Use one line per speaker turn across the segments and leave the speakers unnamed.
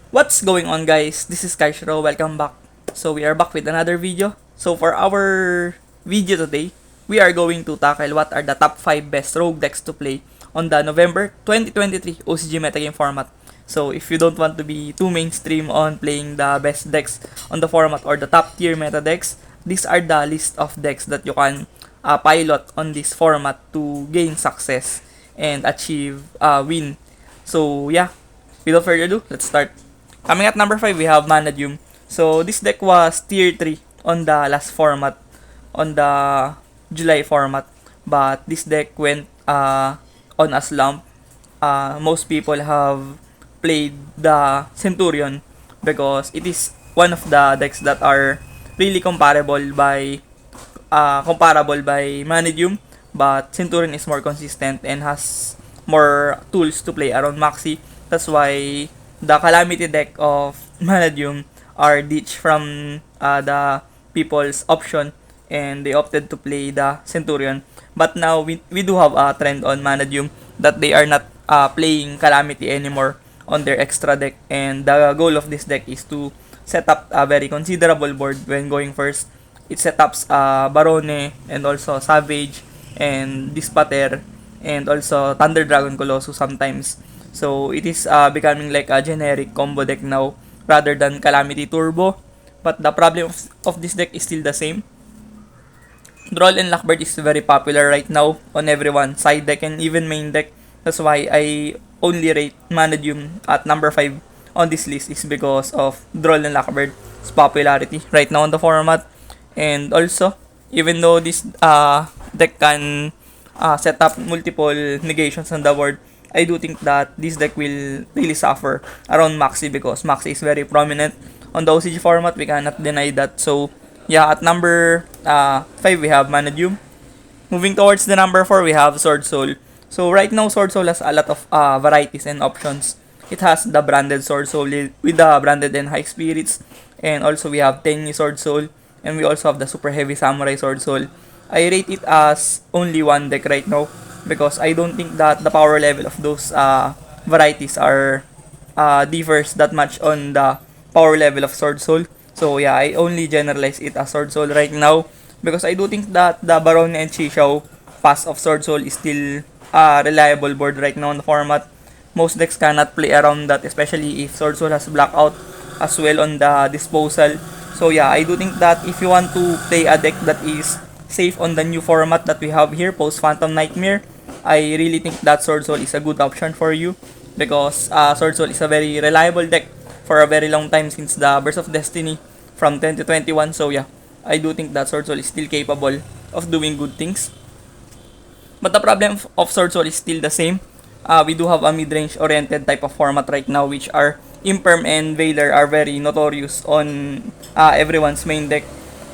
What's going on, guys? This is Kaishiro. Welcome back. So we are back with another video. So for our video today, we are going to tackle what are the top 5 best rogue decks to play on the November 2023 OCG metagame format. So if you don't want to be too mainstream on playing the best decks on the format or the top tier meta decks, these are the list of decks that you can pilot on this format to gain success and achieve win. So yeah, without further ado, let's start. Coming at number 5, we have Manum. So this deck was tier 3 on the last format, on the July format. But this deck went on a slump. Most people have played the Centurion because it is one of the decks that are really comparable by Manadium, but Centurion is more consistent and has more tools to play around Maxi. That's why the Calamity deck of Manadium are ditched from the people's option and they opted to play the Centurion. But now we do have a trend on Manadium that they are not playing Calamity anymore on their extra deck, and the goal of this deck is to set up a very considerable board when going first. It setups Barone and also Savage and Dispater and also Thunder Dragon Colossus sometimes. So it is becoming like a generic combo deck now rather than Calamity Turbo. But the problem of this deck is still the same. Droll and Lockbird is very popular right now on everyone's side deck and even main deck. That's why I only rate Manadium at number 5 on this list is because of Droll and Lockbird's popularity right now on the format. And also, even though this deck can set up multiple negations on the board, I do think that this deck will really suffer around Maxi because Maxi is very prominent on the OCG format. We cannot deny that. So, yeah, at number 5, we have Manadium. Moving towards the number 4, we have Sword Soul. So, right now, Sword Soul has a lot of varieties and options. It has the branded Sword Soul with the branded and high spirits. And also, we have Tenyi Sword Soul. And we also have the Super Heavy Samurai Sword Soul. I rate it as only one deck right now because I don't think that the power level of those varieties are differs that much on the power level of Sword Soul. So yeah, I only generalize it as Sword Soul right now because I do think that the Baron and Chixiao pass of Sword Soul is still a reliable board right now in the format. Most decks cannot play around that, especially if Sword Soul has blackout as well on the disposal. So yeah, I do think that if you want to play a deck that is safe on the new format that we have here, post Phantom Nightmare, I really think that Sword Soul is a good option for you because Sword Soul is a very reliable deck for a very long time since the Burst of Destiny from 2021. So yeah, I do think that Sword Soul is still capable of doing good things. But the problem of Sword Soul is still the same. We do have a mid-range oriented type of format right now, which are Imperm and Veiler are very notorious on everyone's main deck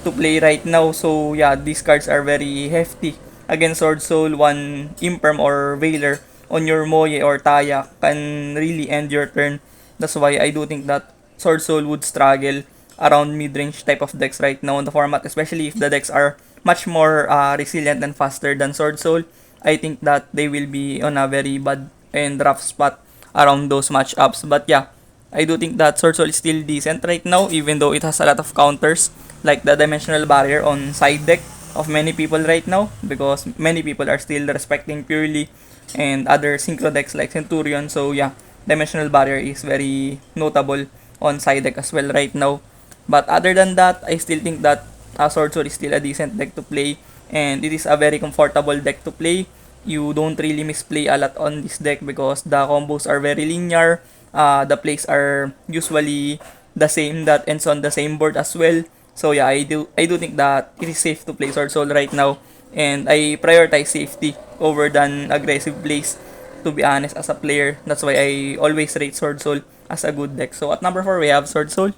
to play right now. So yeah, these cards are very hefty. Against Sword Soul, one Imperm or Veiler on your Moye or Taya can really end your turn. That's why I do think that Sword Soul would struggle around mid-range type of decks right now in the format, especially if the decks are much more resilient and faster than Sword Soul. I think that they will be on a very bad and rough spot around those matchups. But yeah, I do think that Sword Soul is still decent right now, even though it has a lot of counters, like the Dimensional Barrier on side deck of many people right now, because many people are still respecting Purely and other synchro decks like Centurion. So yeah, Dimensional Barrier is very notable on side deck as well right now. But other than that, I still think that Sword Soul is still a decent deck to play, and it is a very comfortable deck to play. You don't really misplay a lot on this deck because the combos are very linear. The plays are usually the same that ends on the same board as well. So yeah, I do think that it is safe to play Sword Soul right now, and I prioritize safety over than aggressive plays, to be honest, as a player. That's why I always rate Sword Soul as a good deck. So at number 4, we have Sword Soul.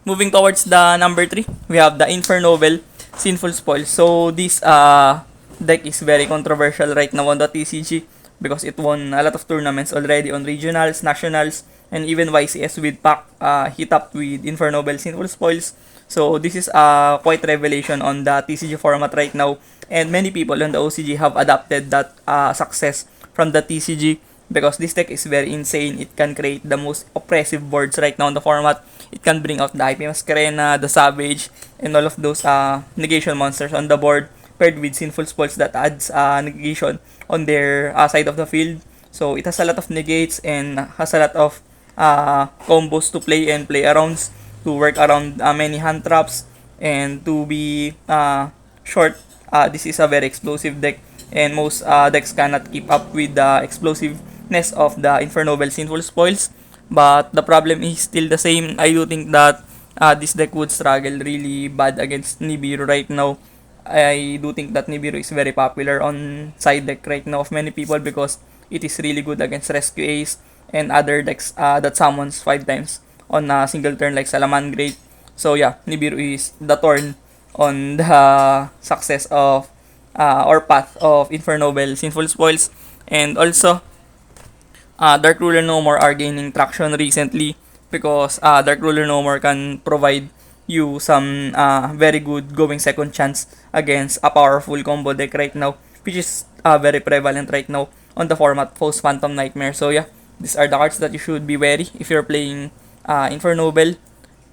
Moving towards the number 3, we have the Infernal Noble, Sinful Spoil. So this deck is very controversial right now on the TCG because it won a lot of tournaments already on regionals, nationals, and even YCS with pack hit up with Infernal Noble, Sinful Spoils. So this is a quite revelation on the TCG format right now, and many people on the OCG have adopted that success from the TCG because this deck is very insane. It can create the most oppressive boards right now in the format. It can bring out the IP Masquerena, the Savage, and all of those negation monsters on the board, paired with Sinful Spoils that adds negation on their side of the field. So it has a lot of negates and has a lot of combos to play and play arounds to work around many hand traps and to be short. This is a very explosive deck, and most decks cannot keep up with the explosiveness of the Infernal Noble Sinful Spoils. But the problem is still the same. I do think that this deck would struggle really bad against Nibiru right now. I do think that Nibiru is very popular on side deck right now of many people because it is really good against Rescue Ace and other decks that summons 5 times on a single turn like Salamangreat. So yeah, Nibiru is the thorn on the success of or path of Infernal Noble Sinful Spoils. And also, Dark Ruler No More are gaining traction recently because Dark Ruler No More can provide you some very good going second chance against a powerful combo deck right now, which is very prevalent right now on the format post Phantom Nightmare. So yeah, these are the cards that you should be wary if you're playing Infernal Noble.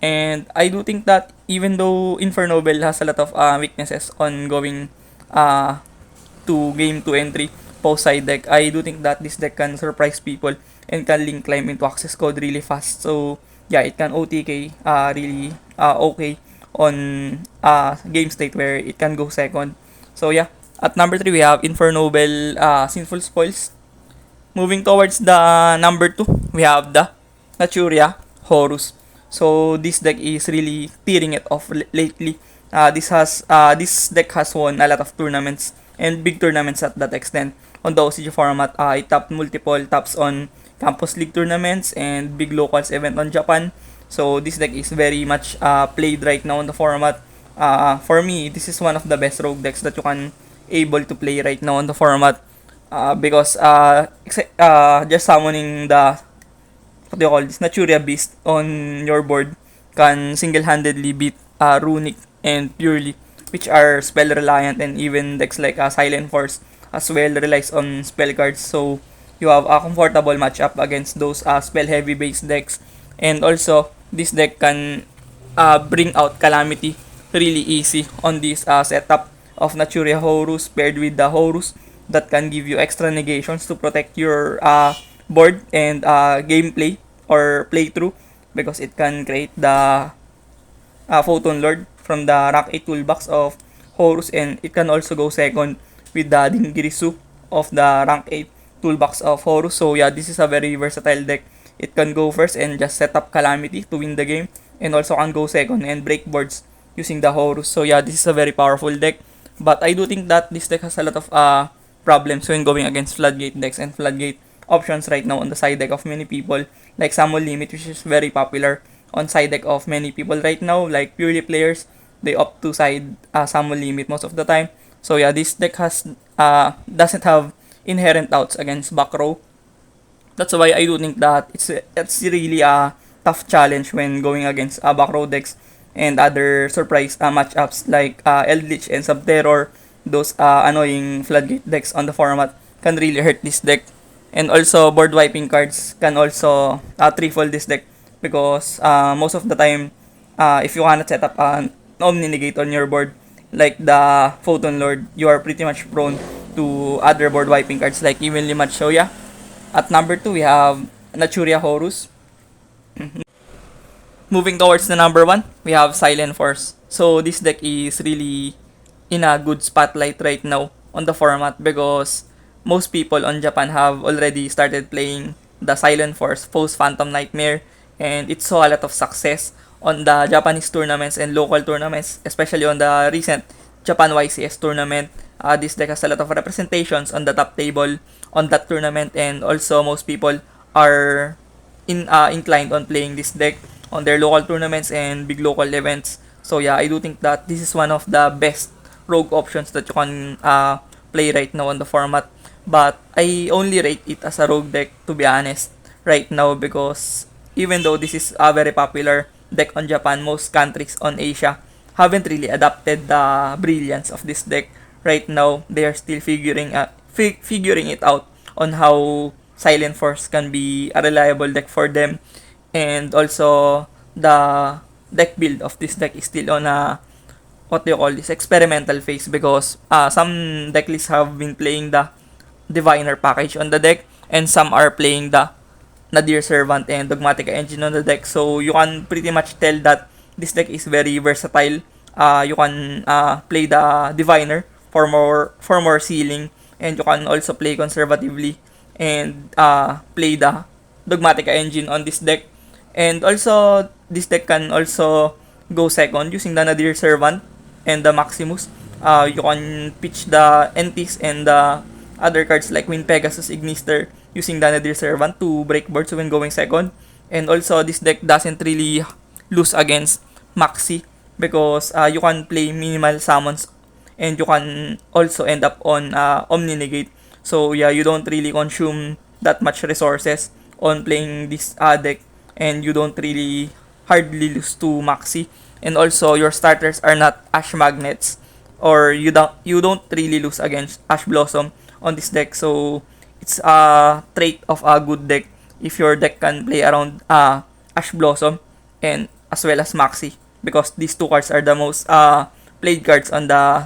And I do think that even though Infernal Noble has a lot of weaknesses on going to game 2 entry post side deck, I do think that this deck can surprise people and can link climb into access code really fast. So yeah, it can OTK really okay on game state where it can go second. So yeah, at number 3 we have Infernal Noble Sinful Spoils. Moving towards the number 2, we have the Nuura Horus. So this deck is really tearing it off lately. This deck has won a lot of tournaments and big tournaments at that extent. On the OCG format, it topped multiple tops on Campus League tournaments and big locals event on Japan. So this deck is very much played right now in the format. For me, this is one of the best rogue decks that you can able to play right now in the format. Because just summoning the what do you call this Naturia Beast on your board can single-handedly beat Runic and Purely, which are spell reliant, and even decks like Silent Force as well relies on spell cards. So you have a comfortable matchup against those spell heavy based decks. And also this deck can bring out Calamity really easy on this setup of Nuura Horus paired with the Horus that can give you extra negations to protect your board and gameplay or playthrough, because it can create the Photon Lord from the rank 8 toolbox of Horus, and it can also go second with the Dingirisu of the rank 8 toolbox of Horus. So yeah, this is a very versatile deck. It can go first and just set up Calamity to win the game, and also can go second and break boards using the Horus. So yeah, this is a very powerful deck. But I do think that this deck has a lot of problems when going against Floodgate decks and Floodgate options right now on the side deck of many people, like Summon Limit, which is very popular on side deck of many people right now, like purely players. They opt to side Summon Limit most of the time. So yeah, this deck has doesn't have inherent outs against back row. That's why I do think that it's really a tough challenge when going against back row decks and other surprise matchups like Eldritch and Subterror. Those annoying Floodgate decks on the format can really hurt this deck. And also board wiping cards can also triple this deck, because most of the time if you cannot set up an Omni Negate on your board like the Photon Lord, you are pretty much prone to other board wiping cards like Evenly Matched. So yeah, at number 2 we have Nuura Horus. Moving towards the number 1, we have Silent Force. So this deck is really in a good spotlight right now on the format, because most people on Japan have already started playing the Silent Force post Phantom Nightmare, and it saw a lot of success on the Japanese tournaments and local tournaments, especially on the recent Japan YCS tournament. This deck has a lot of representations on the top table on that tournament, and also most people are inclined on playing this deck on their local tournaments and big local events. So yeah, I do think that this is one of the best rogue options that you can play right now on the format. But I only rate it as a rogue deck, to be honest, right now, because even though this is a very popular deck on Japan, most countries on Asia haven't really adapted the brilliance of this deck right now. They are still figuring it out on how Silent Force can be a reliable deck for them. And also, the deck build of this deck is still on a, what do you call this, experimental phase, because some deck lists have been playing the Diviner package on the deck, and some are playing the Nadir Servant and Dogmatica Engine on the deck. So you can pretty much tell that this deck is very versatile. You can play the Diviner for more sealing, and you can also play conservatively and play the Dogmatica Engine on this deck. And also, this deck can also go second using the Nadir Servant and the Maximus. You can pitch the NTs and the other cards like Wind Pegasus Ignister using the Nadir Servant to break boards when going second. And also, this deck doesn't really lose against Maxi, because you can play minimal summons and you can also end up on Omni Negate. So yeah, you don't really consume that much resources on playing this deck, and you don't really hardly lose to Maxi. And also, your starters are not Ash Magnets, or you don't really lose against Ash Blossom on this deck. So it's a trait of a good deck if your deck can play around Ash Blossom and as well as Maxi, because these two cards are the most played cards on the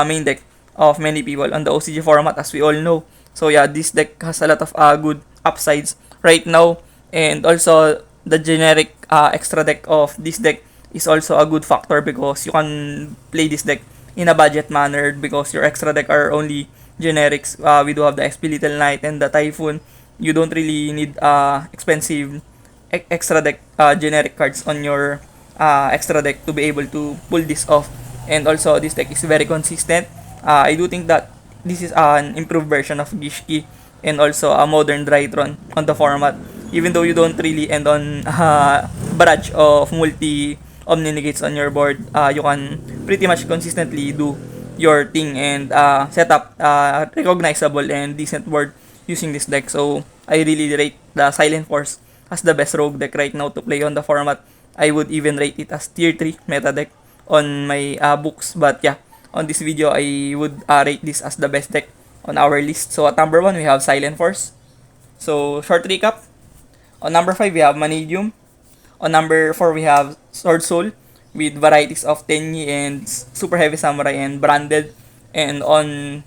main deck of many people on the OCG format, as we all know. So yeah, this deck has a lot of good upsides right now. And also, the generic extra deck of this deck is also a good factor, because you can play this deck in a budget manner, because your extra deck are only generics. We do have the XP Little Knight and the Typhoon. You don't really need expensive extra deck generic cards on your extra deck to be able to pull this off. And also, this deck is very consistent. I do think that this is an improved version of Gishki and also a modern Drytron on the format. Even though you don't really end on barrage of multi Omni Negates on your board, you can pretty much consistently do your thing and set up recognizable and decent board using this deck. So I really rate the Silent Force as the best rogue deck right now to play on the format. I would even rate it as tier 3 meta deck on my books. But yeah, on this video, I would rate this as the best deck on our list. So at number 1, we have Silent Force. So short recap. On number 5, we have Manum. On number 4, we have Sword Soul with varieties of Tenyi and Super Heavy Samurai and Branded. And on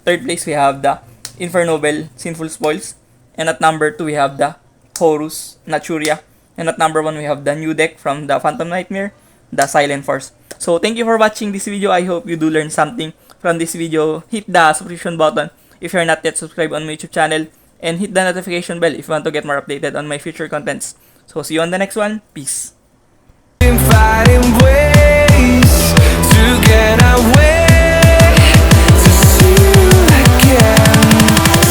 third place, we have the Infernal Noble Sinful Spoils. And at number 2, we have the Horus Naturia. And at number 1, we have the new deck from the Phantom Nightmare, the Silent Force. So thank you for watching this video. I hope you do learn something from this video. Hit the subscription button if you're not yet subscribed on my YouTube channel, and hit the notification bell if you want to get more updated on my future contents. So see you on the next one. Peace.
Fighting ways to get away, to see you again,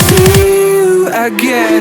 see you again.